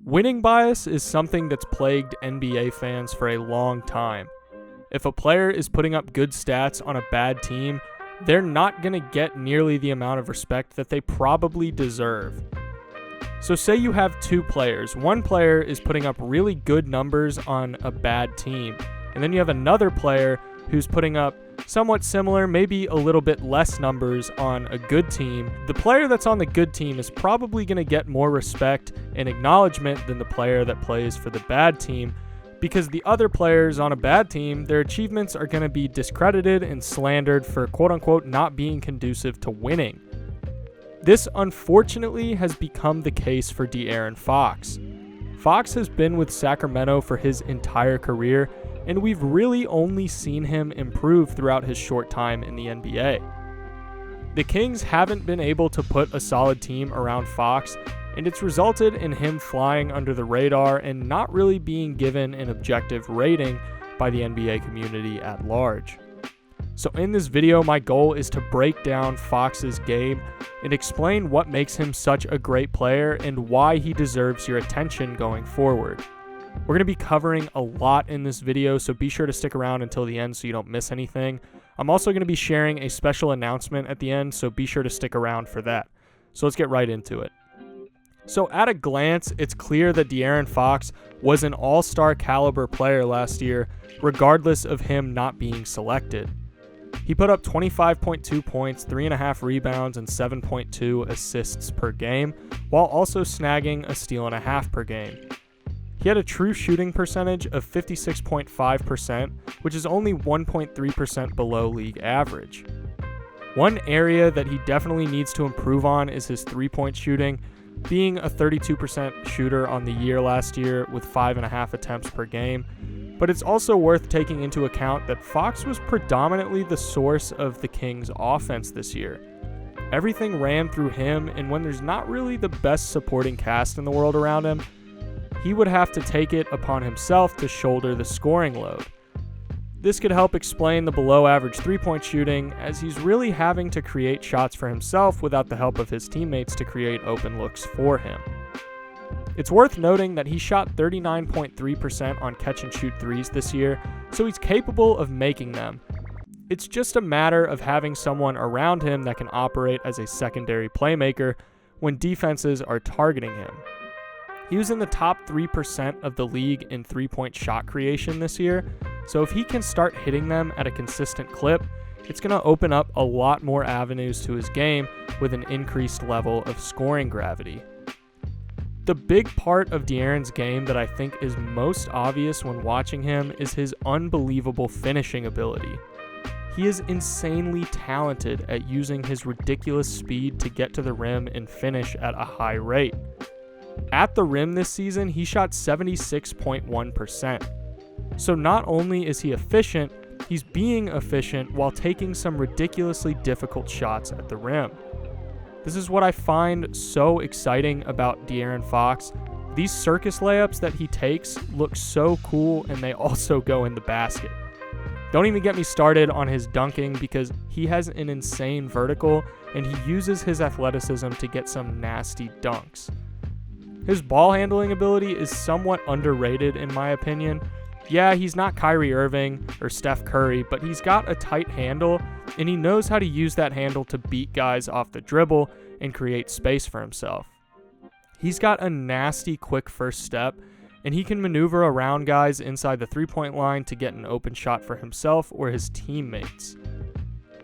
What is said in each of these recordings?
Winning bias is something that's plagued NBA fans for a long time. If a player is putting up good stats on a bad team, they're not going to get nearly the amount of respect that they probably deserve. So say you have two players. One player is putting up really good numbers on a bad team, and then you have another player who's putting up somewhat similar, maybe a little bit less numbers on a good team. The player that's on the good team is probably going to get more respect and acknowledgement than the player that plays for the bad team, because the other players on a bad team, their achievements are going to be discredited and slandered for quote-unquote not being conducive to winning. This unfortunately has become the case for De'Aaron Fox. Fox has been with Sacramento for his entire career, and we've really only seen him improve throughout his short time in the NBA. The Kings haven't been able to put a solid team around Fox, and it's resulted in him flying under the radar and not really being given an objective rating by the NBA community at large. So in this video, my goal is to break down Fox's game and explain what makes him such a great player and why he deserves your attention going forward. We're going to be covering a lot in this video, so be sure to stick around until the end so you don't miss anything. I'm also going to be sharing a special announcement at the end, so be sure to stick around for that. So let's get right into it. So at a glance, it's clear that De'Aaron Fox was an all-star caliber player last year, regardless of him not being selected. He put up 25.2 points, 3.5 rebounds, and 7.2 assists per game, while also snagging a steal and a half per game. He had a true shooting percentage of 56.5%, which is only 1.3% below league average. One area that he definitely needs to improve on is his three-point shooting, being a 32% shooter on the year last year with 5.5 attempts per game. But it's also worth taking into account that Fox was predominantly the source of the Kings' offense this year. Everything ran through him, and when there's not really the best supporting cast in the world around him, he would have to take it upon himself to shoulder the scoring load. This could help explain the below-average three-point shooting, as he's really having to create shots for himself without the help of his teammates to create open looks for him. It's worth noting that he shot 39.3% on catch-and-shoot threes this year, so he's capable of making them. It's just a matter of having someone around him that can operate as a secondary playmaker when defenses are targeting him. He was in the top 3% of the league in three-point shot creation this year, so if he can start hitting them at a consistent clip, it's going to open up a lot more avenues to his game with an increased level of scoring gravity. The big part of De'Aaron's game that I think is most obvious when watching him is his unbelievable finishing ability. He is insanely talented at using his ridiculous speed to get to the rim and finish at a high rate. At the rim this season, he shot 76.1%. So not only is he efficient, he's being efficient while taking some ridiculously difficult shots at the rim. This is what I find so exciting about De'Aaron Fox. These circus layups that he takes look so cool, and they also go in the basket. Don't even get me started on his dunking, because he has an insane vertical and he uses his athleticism to get some nasty dunks. His ball handling ability is somewhat underrated in my opinion. Yeah, he's not Kyrie Irving or Steph Curry, but he's got a tight handle, and he knows how to use that handle to beat guys off the dribble and create space for himself. He's got a nasty quick first step, and he can maneuver around guys inside the three-point line to get an open shot for himself or his teammates.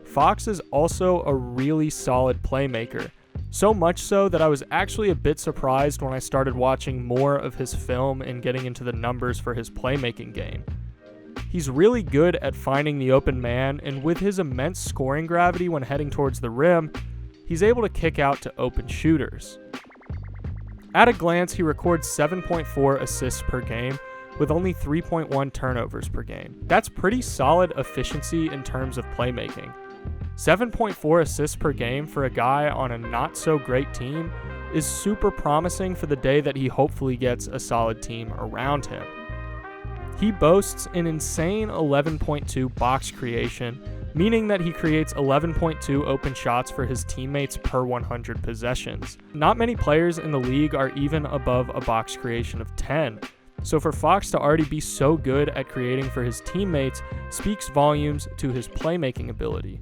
Fox is also a really solid playmaker. So much so that I was actually a bit surprised when I started watching more of his film and getting into the numbers for his playmaking game. He's really good at finding the open man, and with his immense scoring gravity when heading towards the rim, he's able to kick out to open shooters. At a glance, he records 7.4 assists per game with only 3.1 turnovers per game. That's pretty solid efficiency in terms of playmaking. 7.4 assists per game for a guy on a not-so-great team is super promising for the day that he hopefully gets a solid team around him. He boasts an insane 11.2 box creation, meaning that he creates 11.2 open shots for his teammates per 100 possessions. Not many players in the league are even above a box creation of 10. So for Fox to already be so good at creating for his teammates speaks volumes to his playmaking ability.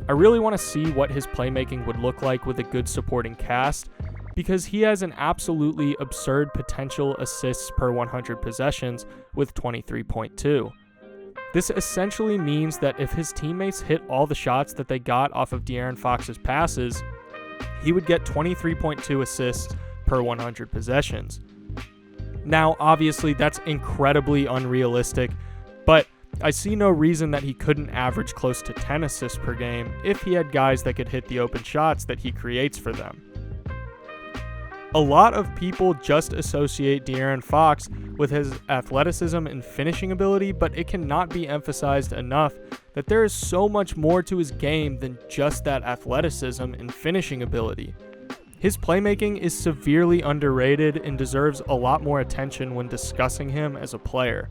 I really want to see what his playmaking would look like with a good supporting cast, because he has an absolutely absurd potential assists per 100 possessions with 23.2. This essentially means that if his teammates hit all the shots that they got off of De'Aaron Fox's passes, he would get 23.2 assists per 100 possessions. Now, obviously, that's incredibly unrealistic, but I see no reason that he couldn't average close to 10 assists per game if he had guys that could hit the open shots that he creates for them. A lot of people just associate De'Aaron Fox with his athleticism and finishing ability, but it cannot be emphasized enough that there is so much more to his game than just that athleticism and finishing ability. His playmaking is severely underrated and deserves a lot more attention when discussing him as a player.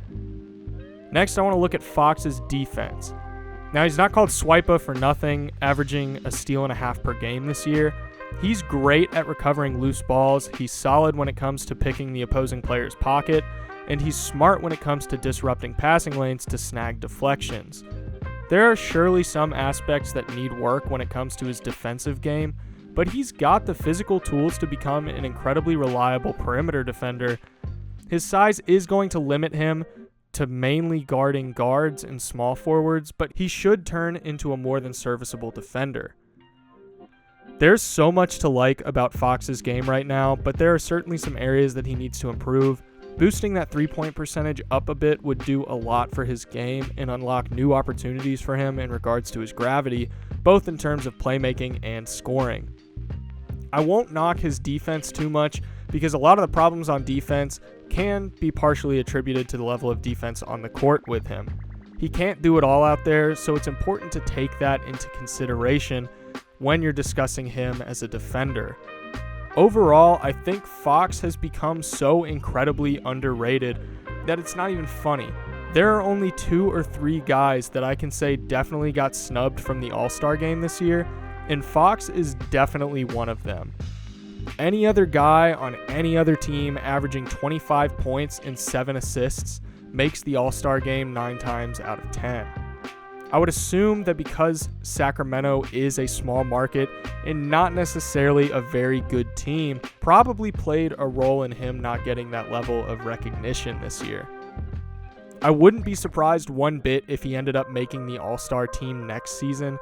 Next, I want to look at Fox's defense. Now, he's not called Swipa for nothing, averaging a steal and a half per game this year. He's great at recovering loose balls, he's solid when it comes to picking the opposing player's pocket, and he's smart when it comes to disrupting passing lanes to snag deflections. There are surely some aspects that need work when it comes to his defensive game, but he's got the physical tools to become an incredibly reliable perimeter defender. His size is going to limit him to mainly guarding guards and small forwards, but he should turn into a more than serviceable defender. There's so much to like about Fox's game right now, but there are certainly some areas that he needs to improve. Boosting that three-point percentage up a bit would do a lot for his game and unlock new opportunities for him in regards to his gravity, both in terms of playmaking and scoring. I won't knock his defense too much because a lot of the problems on defense can be partially attributed to the level of defense on the court with him. He can't do it all out there, so it's important to take that into consideration when you're discussing him as a defender. Overall, I think Fox has become so incredibly underrated that it's not even funny. There are only 2 or 3 guys that I can say definitely got snubbed from the AllStar Game this year, and Fox is definitely one of them. Any other guy on any other team averaging 25 points and 7 assists makes the AllStar Game 9 times out of 10. I would assume that because Sacramento is a small market and not necessarily a very good team, probably played a role in him not getting that level of recognition this year. I wouldn't be surprised one bit if he ended up making the All-Star team next season,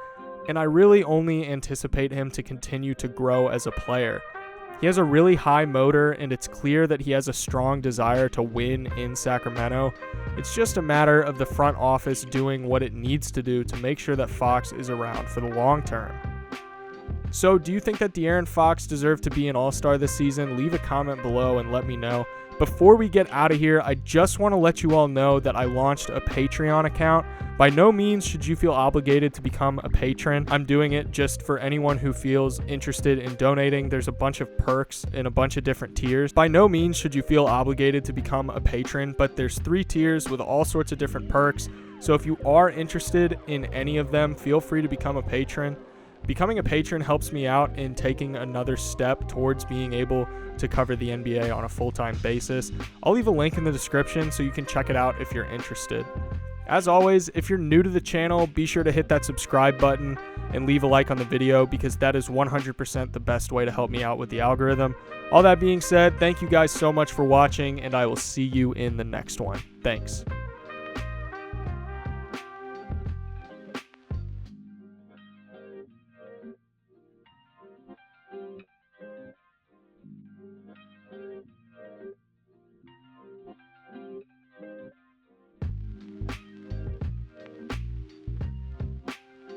and I really only anticipate him to continue to grow as a player. He has a really high motor, and it's clear that he has a strong desire to win in Sacramento. It's just a matter of the front office doing what it needs to do to make sure that Fox is around for the long term. So, do you think that De'Aaron Fox deserved to be an All-Star this season? Leave a comment below and let me know. Before we get out of here, I just want to let you all know that I launched a Patreon account. By no means should you feel obligated to become a patron. I'm doing it just for anyone who feels interested in donating. There's a bunch of perks in a bunch of different tiers. By no means should you feel obligated to become a patron, but there's 3 tiers with all sorts of different perks. So if you are interested in any of them, feel free to become a patron. Becoming a patron helps me out in taking another step towards being able to cover the NBA on a full-time basis. I'll leave a link in the description so you can check it out if you're interested. As always, if you're new to the channel, be sure to hit that subscribe button and leave a like on the video because that is 100% the best way to help me out with the algorithm. All that being said, thank you guys so much for watching, and I will see you in the next one. Thanks.